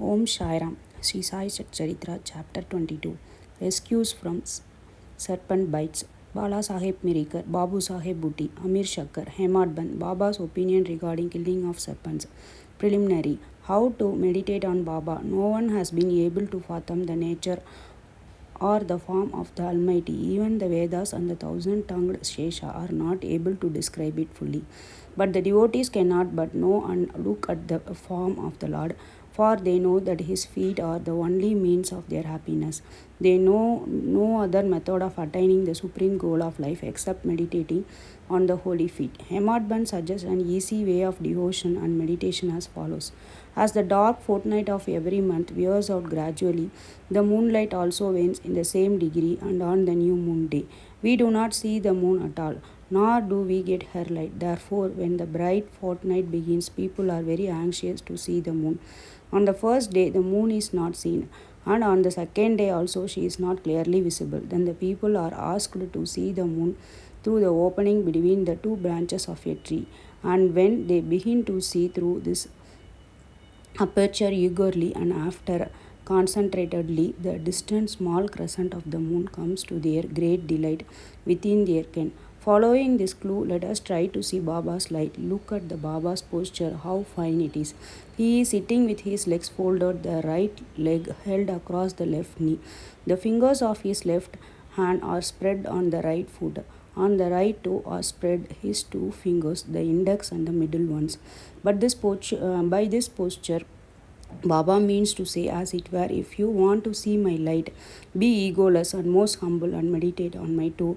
Om Sairam, Sri Sai Charitra, Chapter 22. Rescues from Serpent Bites. Bala Sahib Mirikar, Babu Sahib Bhutti, Amir Shakkar, Hemad Ban, Baba's opinion regarding killing of serpents. Preliminary. How to meditate on Baba. No one has been able to fathom the nature or the form of the Almighty. Even the Vedas and the thousand-tongued Shesha are not able to describe it fully. But the devotees cannot but know and look at the form of the Lord, for they know that his feet are the only means of their happiness. They know no other method of attaining the supreme goal of life except meditating on the holy feet. Hemad Ban suggests an easy way of devotion and meditation as follows. As the dark fortnight of every month wears out gradually, the moonlight also wanes in the same degree, and on the new moon day, we do not see the moon at all, nor do we get her light. Therefore, when the bright fortnight begins, people are very anxious to see the moon. On the first day, the moon is not seen, and on the second day also she is not clearly visible. Then the people are asked to see the moon through the opening between the two branches of a tree. And when they begin to see through this aperture eagerly and after concentratedly, the distant small crescent of the moon comes to their great delight within their ken. Following this clue, let us try to see Baba's light. Look at the Baba's posture, how fine it is. He is sitting with his legs folded, the right leg held across the left knee. The fingers of his left hand are spread on the right foot. On the right toe are spread his two fingers, the index and the middle ones. But by this posture, Baba means to say, as it were, if you want to see my light, be egoless and most humble and meditate on my toe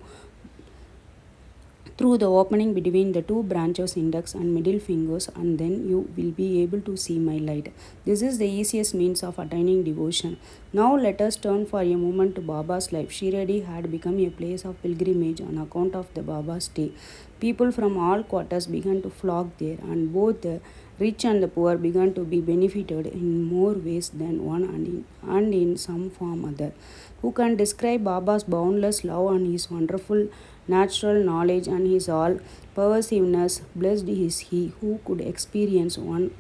through the opening between the two branches, index and middle fingers, and then you will be able to see my light. This is the easiest means of attaining devotion. Now let us turn for a moment to Baba's life. Shirdi had become a place of pilgrimage on account of the Baba's stay. People from all quarters began to flock there, and both the rich and the poor began to be benefited in more ways than one, and in some form other. Who can describe Baba's boundless love and his wonderful natural knowledge and his all pervasiveness? Blessed is he who could experience one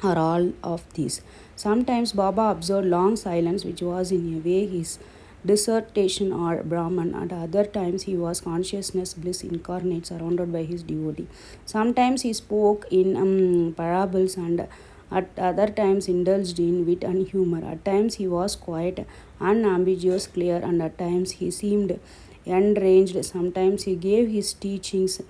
or all of these. Sometimes Baba observed long silence, which was in a way his dissertation or Brahman. At other times he was consciousness bliss incarnate, surrounded by his devotee. Sometimes he spoke in parables, and at other times indulged in wit and humor. At times he was quiet, unambiguous, clear, and at times he seemed enraged. Sometimes he gave his teachings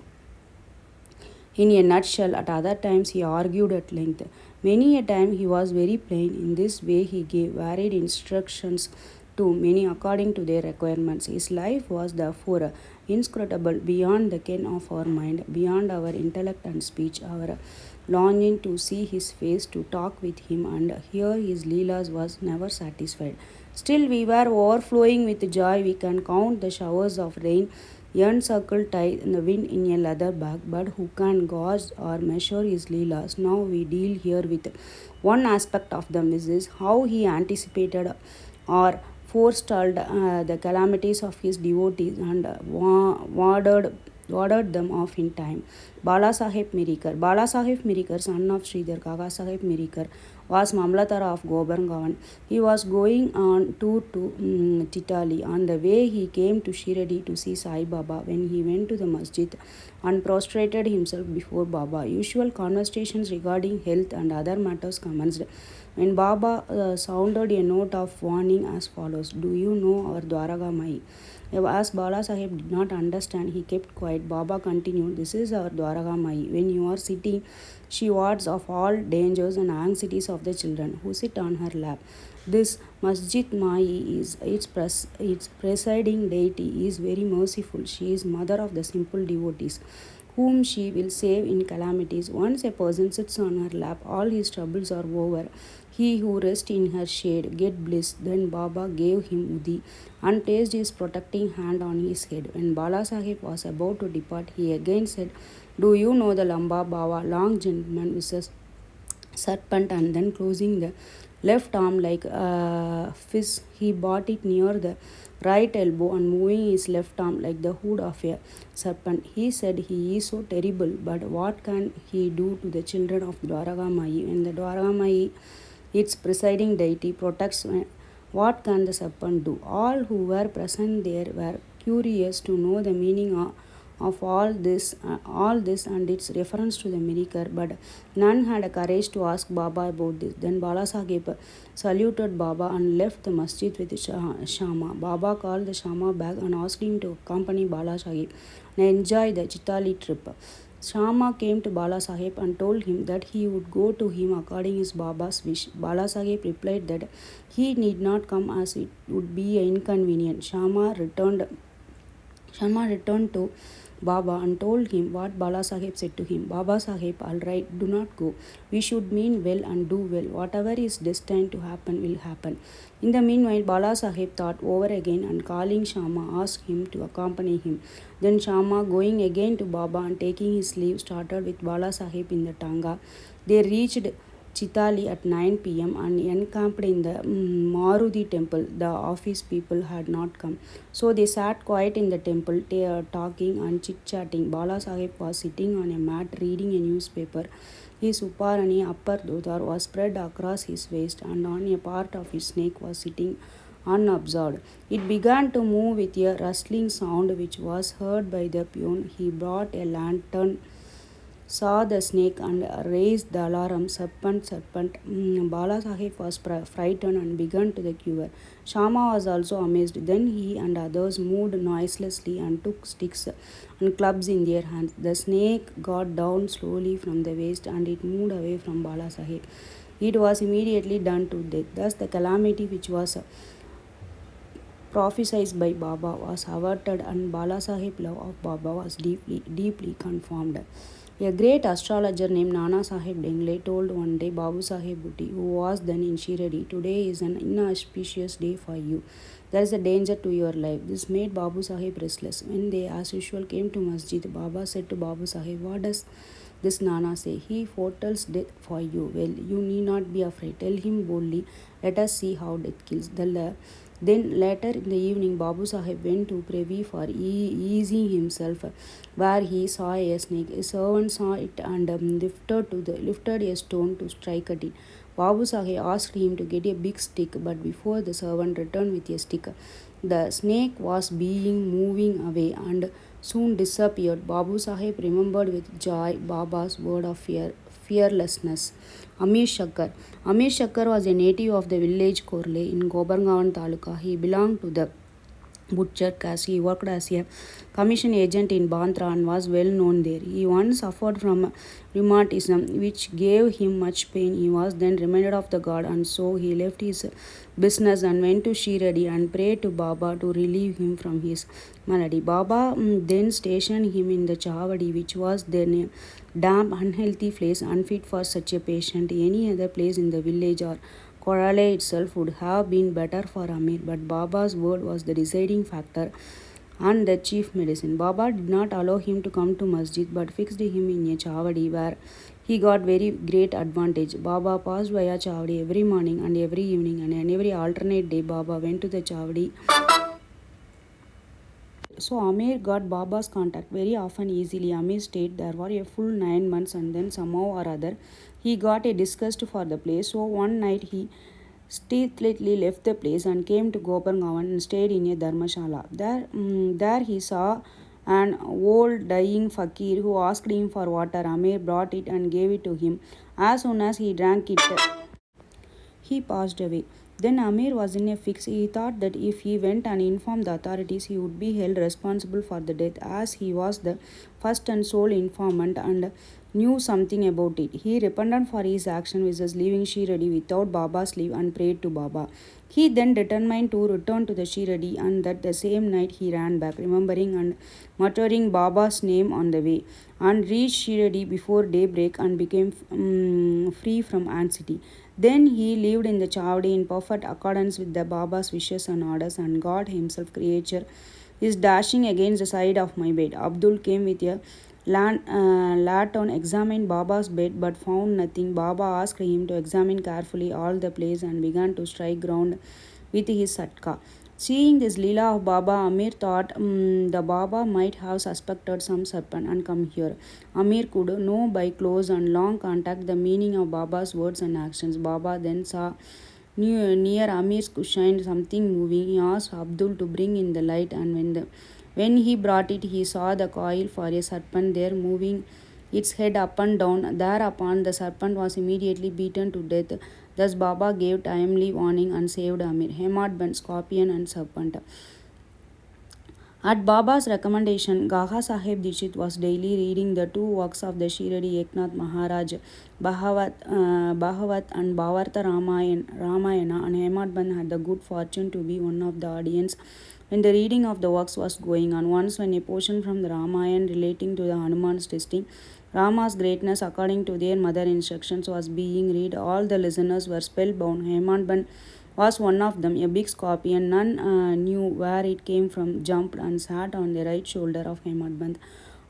in a nutshell, at other times he argued at length. Many a time he was very plain. In this way he gave varied instructions to many according to their requirements. His life was therefore inscrutable, beyond the ken of our mind, beyond our intellect and speech. Our longing to see his face, to talk with him and hear his leelas was never satisfied. Still we were overflowing with joy. We can count the showers of rain, encircled tie in the wind in a leather bag, but who can gauge or measure his leelas? Now we deal here with one aspect of them. This is how he anticipated or forestalled the calamities of his devotees and warded them off in time. Bala Sahib Mirikar, son of Sridhar Kaka Sahib Mirikar, was Mamlatara of Gobargaon. He was going on tour to Titali. On the way, he came to Shirdi to see Sai Baba. When he went to the masjid and prostrated himself before Baba, usual conversations regarding health and other matters commenced. When Baba sounded a note of warning as follows: "Do you know our Dwaraga Mai?" As Bala Sahib did not understand, he kept quiet. Baba continued, "This is our Dwaraga Mai. When you are sitting, she wards off all dangers and anxieties of the children who sit on her lap. This Masjid Mai is its presiding deity is very merciful. She is mother of the simple devotees, whom she will save in calamities. Once a person sits on her lap, all his troubles are over. He who rests in her shade get bliss." Then Baba gave him Udi and placed his protecting hand on his head. When Bala Sahib was about to depart, he again said, "Do you know the Lamba Baba, long gentleman with a serpent?" And then closing the left arm like a fist, he brought it near the right elbow and moving his left arm like the hood of a serpent. He said, "He is so terrible, but what can he do to the children of Dwaraga Mai?" When the Dwaraga Mai its presiding deity protects. What can the serpent do? All who were present there were curious to know the meaning of all this and its reference to the miracle, but none had a courage to ask Baba about this. Then Bala Sahib saluted Baba and left the masjid with Shama. Baba called the Shama back and asked him to accompany Bala Sahib and enjoy the Chitali trip. Shama came to Bala Sahib and told him that he would go to him according his Baba's wish. Bala Sahib replied that he need not come as it would be inconvenient. Sharma returned to Baba and told him what Bala Sahib said to him. Baba Sahib, all right, do not go. We should mean well and do well. Whatever is destined to happen will happen. In the meanwhile, Bala Sahib thought over again and calling Shama asked him to accompany him. Then Shama, going again to Baba and taking his leave, started with Bala Sahib in the Tanga. They reached Chitali at 9 p.m. and encamped in the Maruti temple. The office people had not come. So they sat quiet in the temple, talking and chit-chatting. Bala Sahib was sitting on a mat reading a newspaper. His Uparani upper dhodar was spread across his waist, and on a part of his neck was sitting unobserved. It began to move with a rustling sound which was heard by the peon. He brought a lantern, saw the snake and raised the alarm. Serpent, serpent. Bala Sahib was frightened and began to the quiver. Shama was also amazed. Then he and others moved noiselessly and took sticks and clubs in their hands. The snake got down slowly from the waist and it moved away from Bala Sahib. It was immediately done to death. Thus the calamity which was prophesied by Baba was averted, and Bala Sahib love of Baba was deeply confirmed. A great astrologer named Nana Sahib Dengle told one day Babu Sahib Bhutti, who was then in Shiradi, "Today is an inauspicious day for you. There is a danger to your life." This made Babu Sahib restless. When they, as usual, came to Masjid, Baba said to Babu Sahib, "What does this Nana say? He foretells death for you. Well, you need not be afraid. Tell him boldly. Let us see how death kills." Then later in the evening, Babu Sahib went to Privy for easing himself, where he saw a snake. A servant saw it and lifted a stone to strike at it. Babu Sahib asked him to get a big stick, but before the servant returned with a stick, the snake was moving away and soon disappeared. Babu Sahib remembered with joy Baba's word of fearlessness. Amir Shakkar. Amir Shakkar was a native of the village Korle in Gobargaon Taluka. He belonged to the butcher caste. He worked as a commission agent in Bandra and was well known there. He once suffered from rheumatism, which gave him much pain. He was then reminded of the God, and so he left his business and went to Shiradi and prayed to Baba to relieve him from his malady. Baba then stationed him in the Chavadi, which was then a damp, unhealthy place unfit for such a patient. Any other place in the village or Korale itself would have been better for Amir, but Baba's word was the deciding factor and the chief medicine. Baba did not allow him to come to Masjid but fixed him in a Chavadi where he got very great advantage. Baba passed via Chavadi every morning and every evening, and on every alternate day Baba went to the Chavadi. So Amir got Baba's contact very often easily. Amir stayed there for a full 9 months, and then somehow or other he got a disgust for the place. So one night he stealthily left the place and came to Gopargaon and stayed in a dharmashala. There he saw an old dying fakir who asked him for water. Amir brought it and gave it to him. As soon as he drank it, he passed away. Then Amir was in a fix. He thought that if he went and informed the authorities, he would be held responsible for the death, as he was the first and sole informant and knew something about it. He repented for his action, which was leaving Shiradi without Baba's leave, and prayed to Baba. He then determined to return to the Shiradi, and that the same night he ran back, remembering and muttering Baba's name on the way, and reached Shiradi before daybreak and became free from anxiety. Then he lived in the Chavdi in perfect accordance with the Baba's wishes and orders, and God himself, creature, is dashing against the side of my bed. Abdul came with a lantern, examined Baba's bed but found nothing. Baba asked him to examine carefully all the place and began to strike ground with his satka. Seeing this Leela of Baba, Amir thought the Baba might have suspected some serpent and come here. Amir could know by close and long contact the meaning of Baba's words and actions. Baba then saw near Amir's cushion something moving. He asked Abdul to bring in the light, and when he brought it, he saw the coil for a serpent there moving its head up and down. Thereupon, the serpent was immediately beaten to death. Thus, Baba gave timely warning and saved Amir. Hemad Ben, scorpion, and serpent. At Baba's recommendation, Gaga Sahib Dishit was daily reading the two works of the Shiradi Eknath Maharaj, Bhagavat and Bhavarta Ramayana, and Hemad Ben had the good fortune to be one of the audience when the reading of the works was going on. Once, when a portion from the Ramayana relating to the Hanuman's testing Rama's greatness according to their mother instructions was being read, all the listeners were spellbound. Hemad Ben was one of them, a big scorpion. None knew where it came from, jumped and sat on the right shoulder of Hemad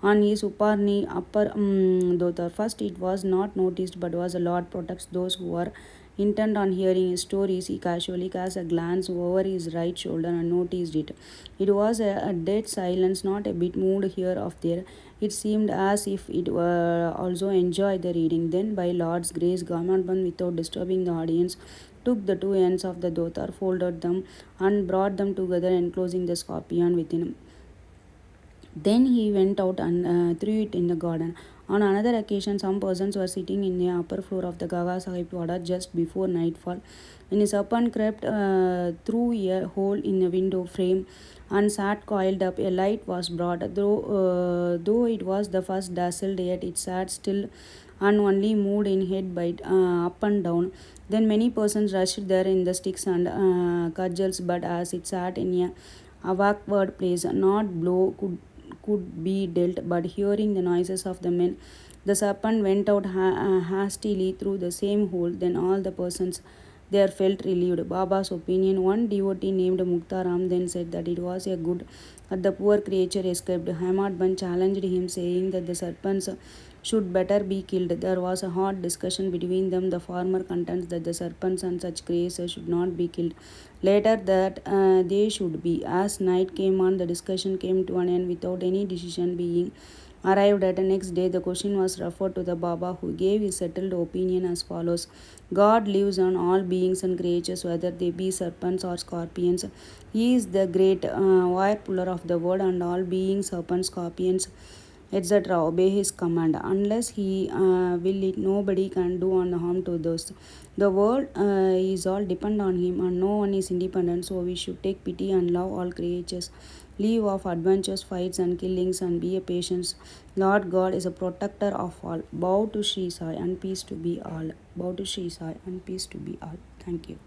on his upper dhotar. First, it was not noticed, but was the Lord protects those who are intent on hearing his stories. He casually cast a glance over his right shoulder and noticed it. It was a dead silence, not a bit moved here or there. It seemed as if it also enjoyed the reading. Then, by Lord's grace, Gamadban, without disturbing the audience, took the two ends of the dhotar, folded them, and brought them together, enclosing the scorpion within him. Then he went out and threw it in the garden. On another occasion, some persons were sitting in the upper floor of the Gaga Sahib Wada just before nightfall. When a serpent crept through a hole in the window frame and sat coiled up, a light was brought. Though it was the first dazzled, yet it sat still and only moved in head bite up and down. Then many persons rushed there in the sticks and cudgels, but as it sat in a backward place, not blow could be dealt, but hearing the noises of the men, the serpent went out hastily through the same hole. Then all the persons there felt relieved. Baba's opinion. One devotee named Muktaram then said that it was a good that the poor creature escaped. Hamad Ban challenged him, saying that the serpents should better be killed. There was a hot discussion between them. The former contends that the serpents and such creatures should not be killed. Later, that they should be. As night came on, the discussion came to an end without any decision being arrived at. The next day, the question was referred to the Baba, who gave his settled opinion as follows: God lives on all beings and creatures, whether they be serpents or scorpions. He is the great wire puller of the world, and all beings, serpents, scorpions, etc., obey his command. Unless he will it, nobody can do on harm to those. The world is all depend on him, and no one is independent. So we should take pity and love all creatures. Leave off adventures, fights, and killings, and be a patient. Lord God is a protector of all. Bow to Sri Sai and peace to be all. Bow to Sri Sai and peace to be all. Thank you.